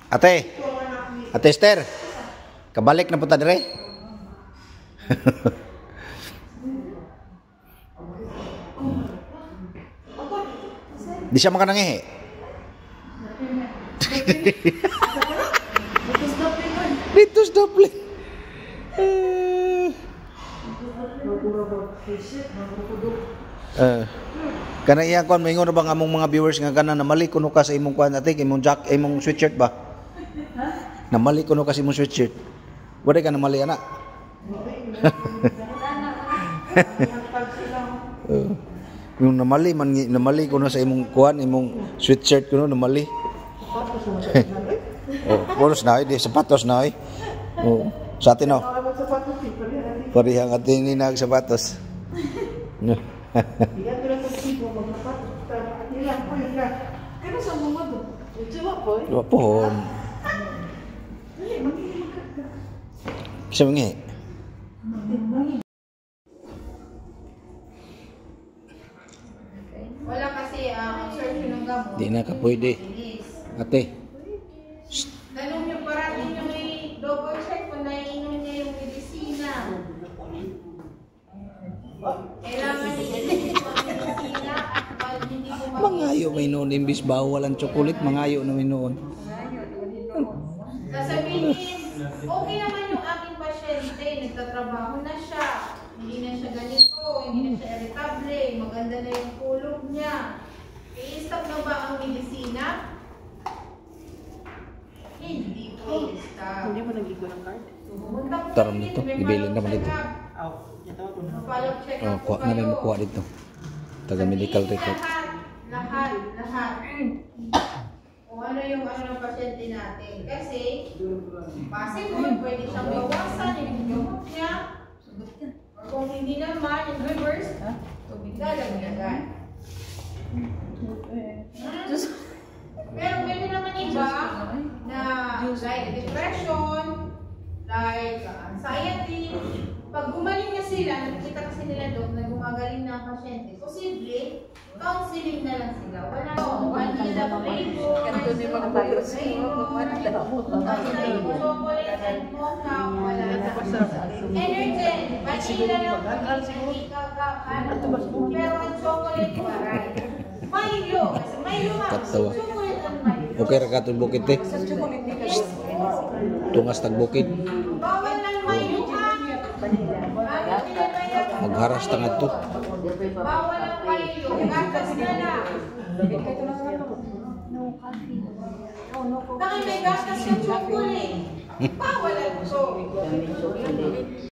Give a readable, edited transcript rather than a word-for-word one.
Ate Esther, kabalik na punta dire. Di siya makanangihi. Litos doble. Kana iya kon maingon ba nga among mga viewers nga kana namali kuno ka sa imong kuan ate imong jack imong sweatshirt ba? Namali kuno ka sa imong sweatshirt. Wala ka namali ana. Yung namali kuno sa imong kuan imong sweatshirt kuno namali. Oh, puros na di sapatos na oh, sa atin no. Parihang ating ninag sapatos. Wapon. Bisa mengi. Wala kasi absorption ng gamot. Di na ka pwede. Ate. Tanong niyo parati niyo may double check kung naiinom niya yung medisina. Kailangan niya yung medisina at pag hindi mo Mangayo may noon imbis bawal ang chocolate, mangayo na may noon. sasabihin, okay naman yung aking pasyente, nagtatrabaho na siya, hindi na siya ganito, hindi na siya irritable, maganda na yung kulog niya. I-stop na ba ang medisina? Hindi po i-stop. Hindi mo nag-igo ng card? Taram dito, ibilin naman dito. Follow check up Kuha na rin makuha dito. Taga medical record. Lahat. Kung ano yung ng pasyente natin. Kasi, possible, pwede siyang bawasan yung gamot niya. Kung hindi naman, yung reverse, tubig lalagyan. Pero pwede naman iba na like depression, like anxiety. Pag gumaling na sila, nakikita kasi nila doon na gumagaling na ang pasyente, posible, counseling na lang sila. Wala ko, vanilla flavor, chocolate and mocha, wala na. Energen, vanilla lang, pero ang chocolate waray. Milo, kasi Milo Katawa. chocolate ang Milo. Okay ra katong bukid te. Tungas tag bukid. Bawal ng Milo ha. Magharas tangad to. Bawal ang Milo, gatas na lang. Bakit may gatas ng chocolate? Bawal ang chocolate.